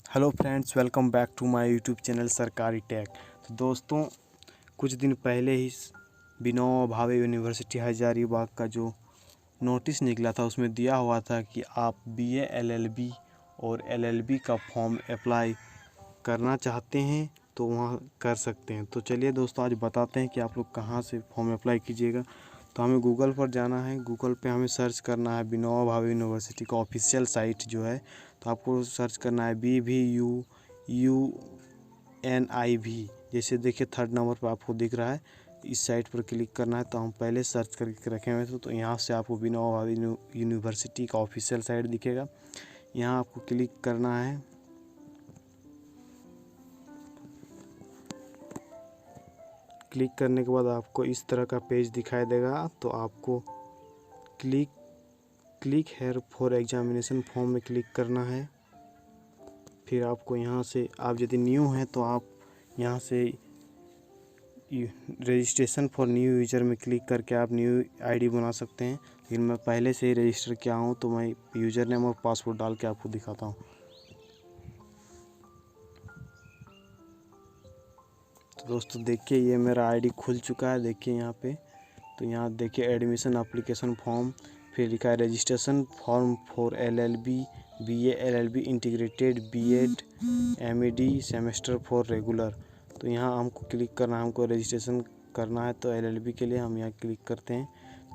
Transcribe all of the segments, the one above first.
Hello friends, welcome back to my YouTube channel Sarkari Tech. तो दोस्तों, कुछ दिन पहले ही विनोबा भावे यूनिवर्सिटी हजारीबाग का जो नोटिस निकला था उसमें दिया हुआ था कि आप बीए एलएलबी और एलएलबी का फॉर्म अप्लाई करना चाहते हैं तो वहाँ कर सकते हैं। तो चलिए दोस्तों, आज बताते हैं कि आप लोग कहाँ से फॉर्म अप्लाई कीजिएगा। तो हमें गूगल पर जाना है। गूगल पे हमें सर्च करना है विनोबा भावे यूनिवर्सिटी का ऑफिशियल साइट जो है। तो आपको सर्च करना है BVUUNIV। जैसे देखिए थर्ड नंबर पर आपको दिख रहा है, इस साइट पर क्लिक करना है। तो हम पहले सर्च करके रखे हुए थे, तो यहाँ से आपको विनोबा भावे यूनिवर्सिटी का ऑफिशियल साइट दिखेगा। यहाँ आपको क्लिक करना है। क्लिक करने के बाद आपको इस तरह का पेज दिखाई देगा। तो आपको click here for examination form में क्लिक करना है। फिर आपको यहाँ से, आप यदि न्यू हैं तो आप यहाँ से रजिस्ट्रेशन फॉर न्यू यूज़र में क्लिक करके आप न्यू आईडी बना सकते हैं। लेकिन मैं पहले से ही रजिस्टर किया हूँ तो मैं यूज़र नेम और पासवर्ड डाल के आपको दिखाता हूँ। तो दोस्तों देखिए, ये मेरा आईडी खुल चुका है। देखिए यहाँ पे, तो यहाँ देखिए एडमिशन एप्लीकेशन फॉर्म, फिर लिखा है registration form for LLB, BA LLB integrated, BEd MAD semester for regular. तो यहाँ हमको क्लिक करना है, हमको रजिस्ट्रेशन करना है। तो एलएलबी के लिए हम यहाँ क्लिक करते हैं।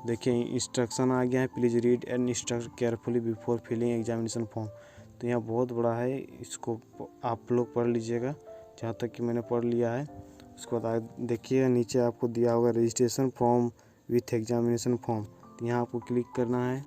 देखिए इंस्ट्रक्शन आ गया है, please read and instruct carefully before filling examination form. तो यहाँ बहुत बड़ा है, इसको आप लोग पढ़ लीजिएगा, जहाँ तक कि मैंने पढ़ लिया है। उसके बाद देखिए नीचे आपको दिया होगा registration form with examination form. तो यहाँ आपको क्लिक करना है।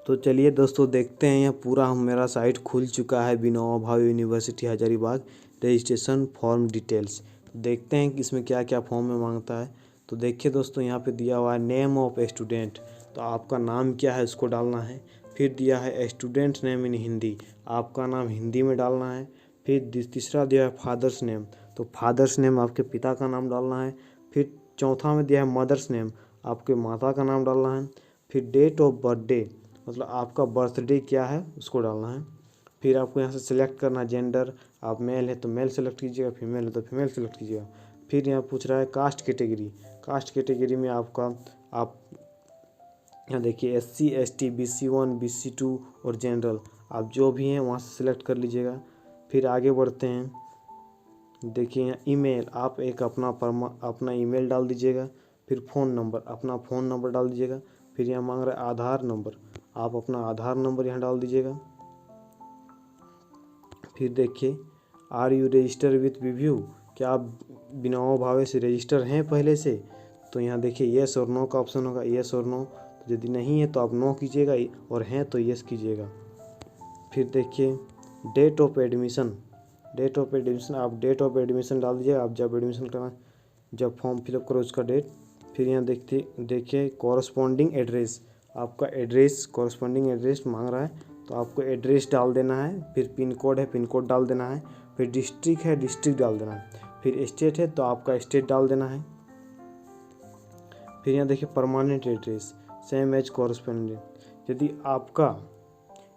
तो चलिए दोस्तों देखते हैं, यहाँ पूरा मेरा साइट खुल चुका है, Vinoba Bhave university Hazaribagh registration form details. तो देखते हैं कि इसमें क्या क्या फॉर्म में मांगता है। तो देखिए दोस्तों, यहाँ पे दिया हुआ है नेम ऑफ स्टूडेंट। तो आपका नाम क्या है उसको डालना है। फिर दिया है स्टूडेंट नेम इन हिंदी, आपका नाम हिंदी में डालना है। फिर तीसरा दिया है फादर्स नेम, तो फादर्स नेम आपके पिता का नाम डालना है। फिर चौथा में दिया है मदर्स नेम, आपके माता का नाम डालना है। फिर डेट ऑफ बर्थडे, मतलब आपका बर्थडे क्या है उसको डालना है। फिर आपको यहाँ से सिलेक्ट करना है जेंडर, आप मेल है तो मेल सेलेक्ट कीजिएगा, फीमेल है तो फीमेल सेलेक्ट कीजिएगा। फिर यहाँ पूछ रहा है कास्ट कैटेगरी। कास्ट कैटेगरी में आपका, आप यहाँ देखिए SC ST BC1 BC2 और जनरल, आप जो भी हैं वहाँ से सिलेक्ट कर लीजिएगा। फिर आगे बढ़ते हैं। देखिए यहाँ ईमेल, आप एक अपना ईमेल डाल दीजिएगा। फिर फ़ोन नंबर, अपना फ़ोन नंबर डाल दीजिएगा। फिर यहाँ मांग रहा है आधार नंबर, आप अपना आधार नंबर यहाँ डाल दीजिएगा। फिर देखिए आर यू रजिस्टर विथ विव्यू, क्या आप विनोबा भावे से रजिस्टर हैं पहले से। तो यहाँ देखिए येस और नो का ऑप्शन होगा, येस और नो। तो यदि नहीं है तो आप नो कीजिएगा और हैं तो येस कीजिएगा। फिर देखिए date of admission, date of admission, आप डेट ऑफ एडमिशन डाल दीजिए, आप जब एडमिशन करना, जब फॉर्म फिलअप करो उसका डेट। फिर यहाँ देखिए कॉरस्पॉन्डिंग एड्रेस, आपका एड्रेस कॉरस्पॉन्डिंग एड्रेस मांग रहा है तो आपको एड्रेस डाल देना है। फिर पिन कोड है, पिन कोड डाल देना है। फिर डिस्ट्रिक्ट है, डिस्ट्रिक्ट डाल देना है। फिर स्टेट है तो आपका स्टेट डाल देना है। फिर यहाँ देखिए permanent address, same as correspondent. यदि आपका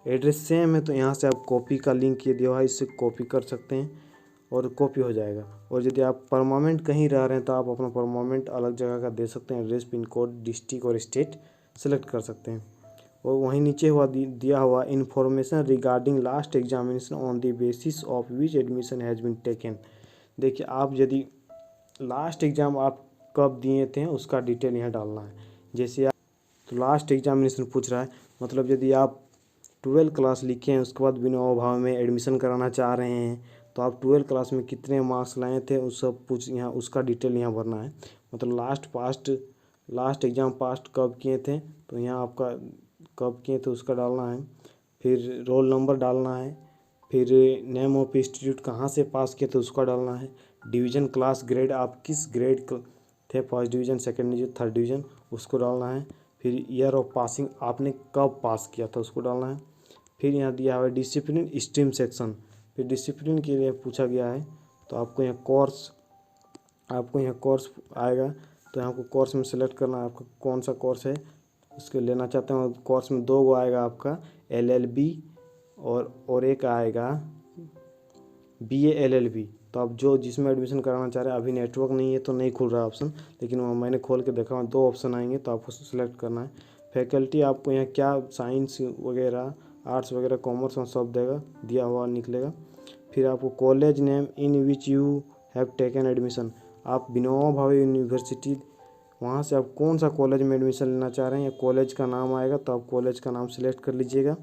एड्रेस सेम है तो यहाँ से आप कॉपी का लिंक ये दिया हुआ है, इससे कॉपी कर सकते हैं और कॉपी हो जाएगा। और यदि आप परमानेंट कहीं रह रहे हैं तो आप अपना परमानेंट अलग जगह का दे सकते हैं, एड्रेस पिन कोड डिस्ट्रिक्ट और स्टेट सेलेक्ट कर सकते हैं। और वहीं नीचे दिया हुआ information regarding last examination on the basis of which admission has been taken. देखिए आप यदि लास्ट एग्ज़ाम आप कब दिए थे उसका डिटेल यहाँ डालना है। जैसे आप, तो लास्ट एग्जामिनेशन पूछ रहा है, मतलब यदि आप 12 क्लास लिखे हैं उसके बाद विनोबा भावे में एडमिशन कराना चाह रहे हैं तो आप 12 क्लास में कितने मार्क्स लाए थे उस सब पूछ, यहाँ उसका डिटेल यहाँ भरना है। मतलब लास्ट एग्ज़ाम पास्ट कब किए थे तो यहाँ आपका कब किए थे उसका डालना है। फिर रोल नंबर डालना है। फिर नेम ऑफ इंस्टीट्यूट, कहाँ से पास किए थे उसका डालना है। डिवीज़न क्लास ग्रेड, आप किस ग्रेड थे, first division second division third division, उसको डालना है। फिर ईयर ऑफ पासिंग, आपने कब पास किया था उसको डालना है। फिर यहाँ दिया हुआ है डिसिप्लिन स्ट्रीम सेक्शन, फिर डिसिप्लिन के लिए पूछा गया है तो आपको यहाँ कोर्स आएगा। तो यहाँ को कोर्स में सेलेक्ट करना है, आपका कौन सा कोर्स है उसके लेना चाहते हैं। कोर्स में 2 गो आएगा आपका, LLB और एक आएगा BA LLB। तो आप जो जिसमें एडमिशन कराना चाह रहे हैं, अभी नेटवर्क नहीं है तो नहीं खुल रहा ऑप्शन, लेकिन वो मैंने खोल के देखा, 2 ऑप्शन आएंगे तो आपको सिलेक्ट करना है। फैकल्टी आपको यहाँ क्या साइंस वगैरह, आर्ट्स वगैरह, कॉमर्स और सब दिया हुआ निकलेगा। फिर आपको college name in which you have taken admission, आप विनोबा भावे यूनिवर्सिटी, वहाँ से आप कौन सा कॉलेज में एडमिशन लेना चाह रहे हैं, कॉलेज का नाम आएगा तो आप कॉलेज का नाम सेलेक्ट कर लीजिएगा।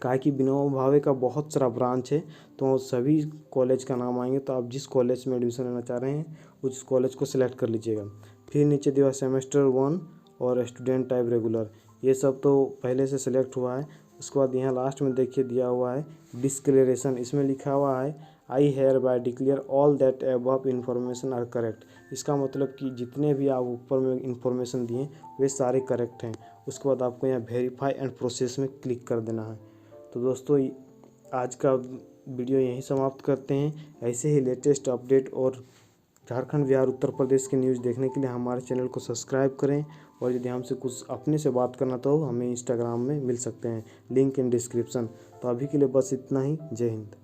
काहे कि विनोबा भावे का बहुत सारा ब्रांच है, तो सभी कॉलेज का नाम आएंगे, तो आप जिस कॉलेज में एडमिशन लेना चाह रहे हैं उस कॉलेज को सिलेक्ट कर लीजिएगा। फिर नीचे दिया सेमेस्टर 1 और स्टूडेंट टाइप रेगुलर, ये सब तो पहले से सिलेक्ट हुआ है। उसके बाद यहाँ लास्ट में देखिए दिया हुआ है डिस्क्लेरेशन, इसमें लिखा हुआ है I hereby declare all that above information are correct. इसका मतलब कि जितने भी आप ऊपर में इन्फॉर्मेशन दिए वे सारे करेक्ट हैं। उसके बाद आपको यहाँ वेरीफाई एंड प्रोसेस में क्लिक कर देना है। तो दोस्तों आज का वीडियो यहीं समाप्त करते हैं। ऐसे ही लेटेस्ट अपडेट और झारखंड, बिहार, उत्तर प्रदेश के न्यूज़ देखने के लिए हमारे चैनल को सब्सक्राइब करें। और यदि हमसे कुछ अपने से बात करना तो हमें इंस्टाग्राम में मिल सकते हैं, लिंक इन डिस्क्रिप्शन। तो अभी के लिए बस इतना ही। जय हिंद।